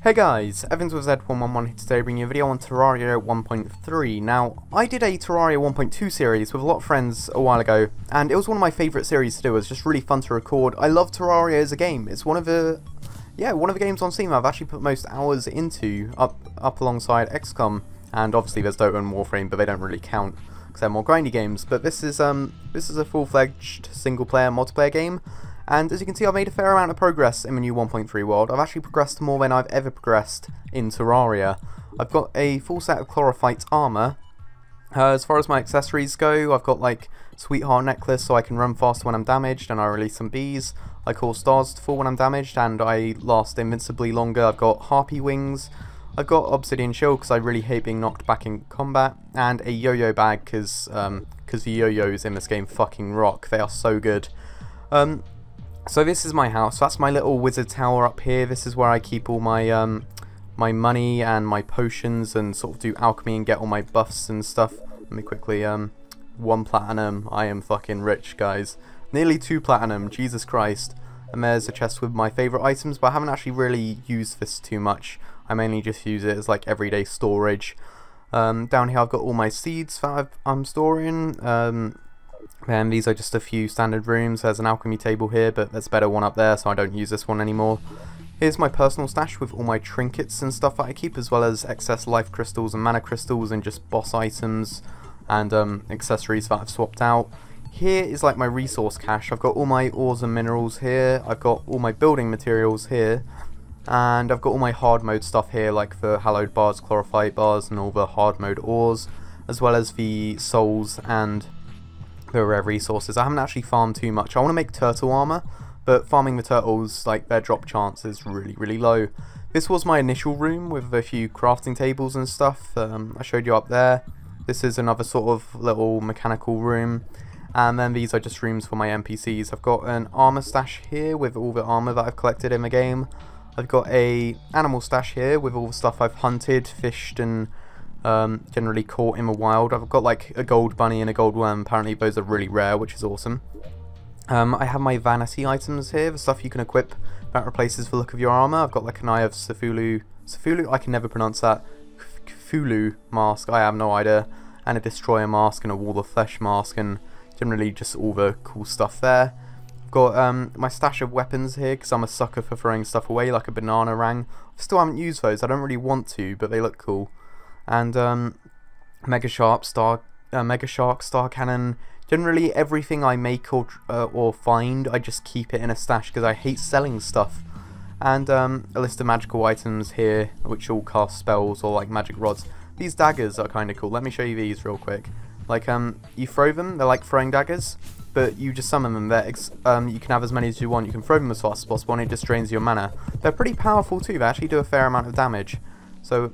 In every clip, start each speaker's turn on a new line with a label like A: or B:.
A: Hey guys, Evans with Z111 here today bringing you a video on Terraria 1.3. Now, I did a Terraria 1.2 series with a lot of friends a while ago, and it was one of my favourite series to do. It was just really fun to record. I love Terraria as a game. It's one of the games on Steam I've actually put most hours into, up alongside XCOM, and obviously there's Dota and Warframe, but they don't really count because they're more grindy games. But this is a full-fledged single-player multiplayer game. And as you can see, I've made a fair amount of progress in the new 1.3 world. I've actually progressed more than I've ever progressed in Terraria. I've got a full set of chlorophyte armour. As far as my accessories go, I've got like Sweetheart Necklace so I can run faster when I'm damaged, and I release some bees. I cause stars to fall when I'm damaged, and I last invincibly longer. I've got Harpy Wings. I've got Obsidian Shield because I really hate being knocked back in combat, and a yo-yo bag because the yo-yos in this game fucking rock. They are so good. So this is my house. That's my little wizard tower up here. This is where I keep all my my money and my potions and sort of do alchemy and get all my buffs and stuff. Let me quickly 1 platinum. I am fucking rich, guys. Nearly 2 platinum. Jesus Christ. And there's a chest with my favourite items, but I haven't actually really used this too much. I mainly just use it as like everyday storage. Down here I've got all my seeds that I'm storing. And these are just a few standard rooms. There's an alchemy table here, but there's a better one up there, so I don't use this one anymore. Here's my personal stash with all my trinkets and stuff that I keep, as well as excess life crystals and mana crystals and just boss items and accessories that I've swapped out. Here is like my resource cache. I've got all my ores and minerals here. I've got all my building materials here. And I've got all my hard mode stuff here, like the hallowed bars, chlorophyte bars, and all the hard mode ores, as well as the souls and the rare resources. I haven't actually farmed too much. I want to make turtle armor, but farming the turtles, like, their drop chance is really low. This was my initial room with a few crafting tables and stuff. I showed you up there. This is another sort of little mechanical room, and then these are just rooms for my NPCs. I've got an armor stash here with all the armor that I've collected in the game. I've got a animal stash here with all the stuff I've hunted, fished, and generally caught in the wild. I've got like a gold bunny and a gold worm. Apparently those are really rare, which is awesome. I have my vanity items here, the stuff you can equip that replaces the look of your armor. I've got like an Eye of Cthulhu, I can never pronounce that, Cthulhu mask, I have no idea, and a Destroyer mask and a Wall of Flesh mask, and generally just all the cool stuff there. I've got my stash of weapons here because I'm a sucker for throwing stuff away, like a banana rang. I still haven't used those. I don't really want to, but they look cool. And Mega Shark, Star Cannon. Generally everything I make or find, I just keep it in a stash because I hate selling stuff. And a list of magical items here, which all cast spells or like magic rods. These daggers are kind of cool. Let me show you these real quick. Like you throw them, they're like throwing daggers, but you just summon them. You can have as many as you want. You can throw them as fast as possible, and it just drains your mana. They're pretty powerful too. They actually do a fair amount of damage. So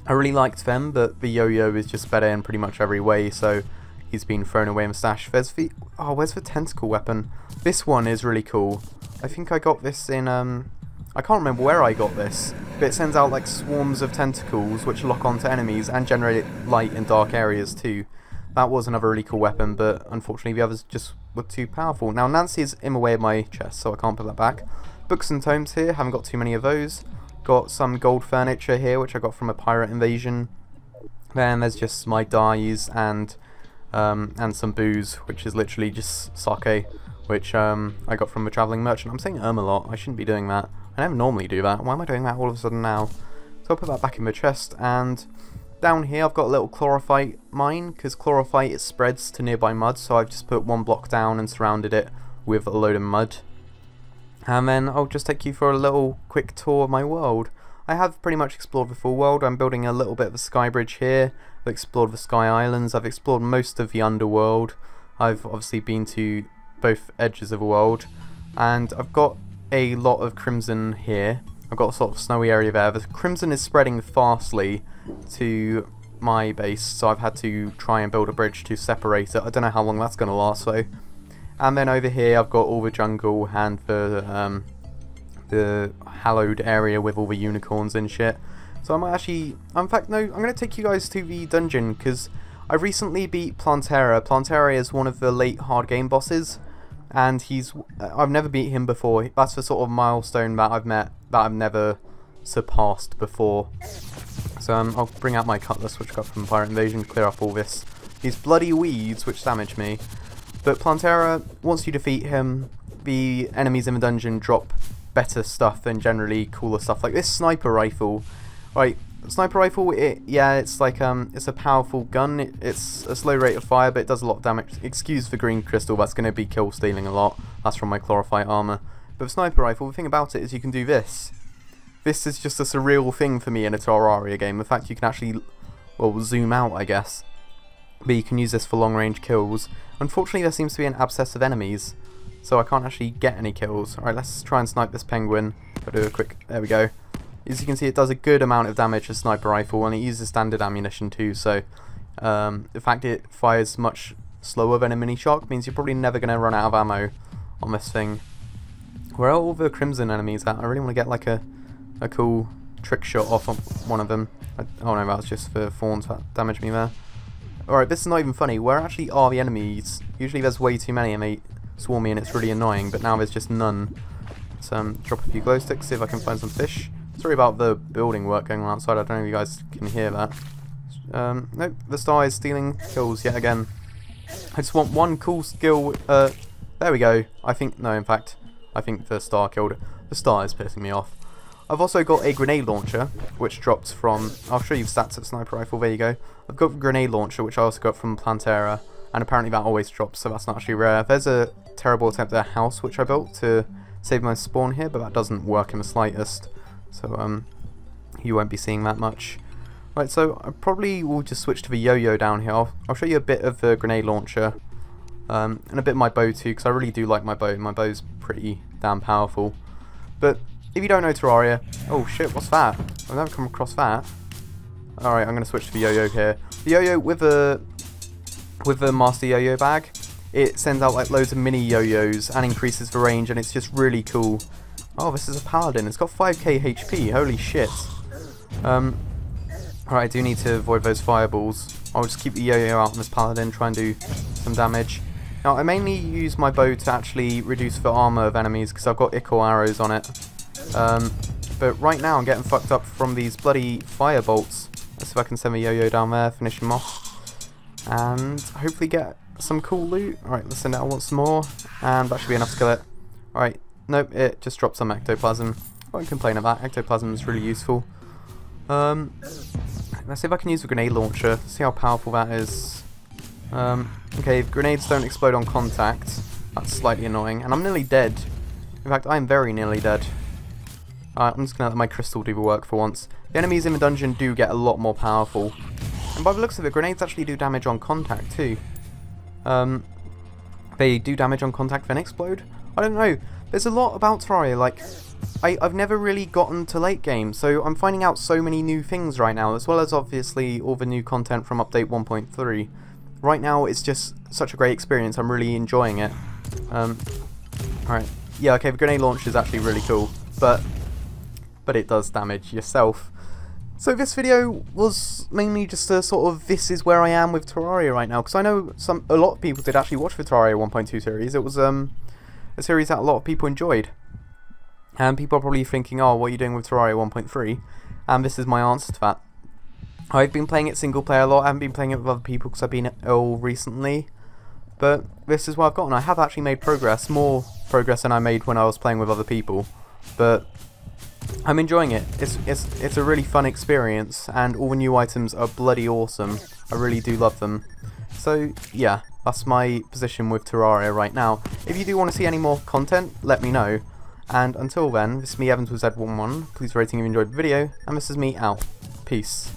A: I really liked them, but the yo-yo is just better in pretty much every way, so he's been thrown away in the stash. There's the... oh, where's the tentacle weapon? This one is really cool. I think I got this in, I can't remember where I got this, but it sends out like swarms of tentacles which lock onto enemies and generate light in dark areas too. That was another really cool weapon, but unfortunately the others just were too powerful. Now Nancy is in the way of my chest, so I can't put that back. Books and tomes here, haven't got too many of those. Got some gold furniture here, which I got from a pirate invasion. Then there's just my dyes and some booze, which is literally just sake, which I got from a travelling merchant. I'm saying a lot. I shouldn't be doing that. I never normally do that. Why am I doing that all of a sudden now? So I'll put that back in the chest. And down here I've got a little chlorophyte mine, because chlorophyte it spreads to nearby mud. So I've just put 1 block down and surrounded it with a load of mud. And then I'll just take you for a little quick tour of my world. I have pretty much explored the full world. I'm building a little bit of a sky bridge here. I've explored the Sky Islands. I've explored most of the underworld. I've obviously been to both edges of the world. And I've got a lot of crimson here. I've got a sort of snowy area there. The crimson is spreading fastly to my base, so I've had to try and build a bridge to separate it. I don't know how long that's going to last though. And then over here I've got all the jungle and the hallowed area with all the unicorns and shit. So I might actually, in fact no, I'm going to take you guys to the dungeon because I recently beat Plantera. Plantera is one of the late hard game bosses, and I've never beat him before. That's the sort of milestone that I've met that I've never surpassed before. So I'll bring out my cutlass, which I got from Pirate Invasion, to clear up all these bloody weeds which damage me. But Plantera, once you defeat him, the enemies in the dungeon drop better stuff than generally cooler stuff. Like this sniper rifle, right? Sniper rifle, it's like it's a powerful gun. It's a slow rate of fire, but it does a lot of damage. Excuse the green crystal, that's going to be kill stealing a lot. That's from my chlorophyte armor. But the sniper rifle, the thing about it is you can do this. This is just a surreal thing for me in a Terraria game. The fact you can actually, well, zoom out, I guess. But you can use this for long range kills. Unfortunately, there seems to be an abscess of enemies, so I can't actually get any kills. Alright, let's try and snipe this penguin. I'll do a quick, there we go. As you can see, it does a good amount of damage as sniper rifle, and it uses standard ammunition too, so the fact it fires much slower than a mini shock means you're probably never going to run out of ammo on this thing. Where are all the crimson enemies at? I really want to get like a cool trick shot off on one of them. Oh no, that was just the thorns that damaged me there. Alright, this is not even funny. Where actually are the enemies? Usually there's way too many and they swarm me and it's really annoying, but now there's just none. So drop a few glow sticks, see if I can find some fish. Sorry about the building work going on outside, I don't know if you guys can hear that. Nope, the star is stealing kills yet again. I just want one cool skill, there we go. I think the star killed it. The star is pissing me off. I've also got a grenade launcher, which drops from, I'll show you the stats of sniper rifle, there you go. I've got a grenade launcher, which I also got from Plantera, and apparently that always drops, so that's not actually rare. There's a terrible attempt at a house which I built to save my spawn here, but that doesn't work in the slightest. So, you won't be seeing that much. Right, so I probably will just switch to the yo-yo down here. I'll show you a bit of the grenade launcher, and a bit of my bow too, because I really do like my bow. My bow's pretty damn powerful. But if you don't know Terraria, oh shit, what's that? I've never come across that. Alright, I'm going to switch to the yo-yo here. The yo-yo with the master yo-yo bag, it sends out like loads of mini yo-yos and increases the range, and it's just really cool. Oh, this is a paladin. It's got 5k HP. Holy shit. Alright, I do need to avoid those fireballs. I'll just keep the yo-yo out on this paladin, try and do some damage. Now, I mainly use my bow to actually reduce the armor of enemies because I've got ichor arrows on it. But right now I'm getting fucked up from these bloody fire bolts. Let's see if I can send the yo-yo down there, finish him off, and hopefully get some cool loot. Alright, let's send it out once more, and that should be enough to kill it. Alright, nope, it just dropped some ectoplasm. I won't complain about that, ectoplasm is really useful. Let's see if I can use the grenade launcher, see how powerful that is. Okay, grenades don't explode on contact, that's slightly annoying, and I'm nearly dead. In fact, I'm very nearly dead. I'm just going to let my crystal do the work for once. The enemies in the dungeon do get a lot more powerful. And by the looks of it, grenades actually do damage on contact too. They do damage on contact then explode? I don't know. There's a lot about Terraria, like, I've never really gotten to late game, so I'm finding out so many new things right now, as well as obviously all the new content from update 1.3. Right now it's just such a great experience, I'm really enjoying it. Alright, yeah, okay, the grenade launcher is actually really cool, but it does damage yourself. So this video was mainly just a sort of, this is where I am with Terraria right now, because I know a lot of people did actually watch the Terraria 1.2 series. It was a series that a lot of people enjoyed. And people are probably thinking, oh, what are you doing with Terraria 1.3? And this is my answer to that. I've been playing it single player a lot, I haven't been playing it with other people because I've been ill recently. But this is what I've gotten. I have actually made progress, more progress than I made when I was playing with other people. But I'm enjoying it. It's a really fun experience, and all the new items are bloody awesome. I really do love them. So yeah, that's my position with Terraria right now. If you do want to see any more content, let me know. And until then, this is me, Evans with Z11. Please rating if you enjoyed the video, and this is me out. Peace.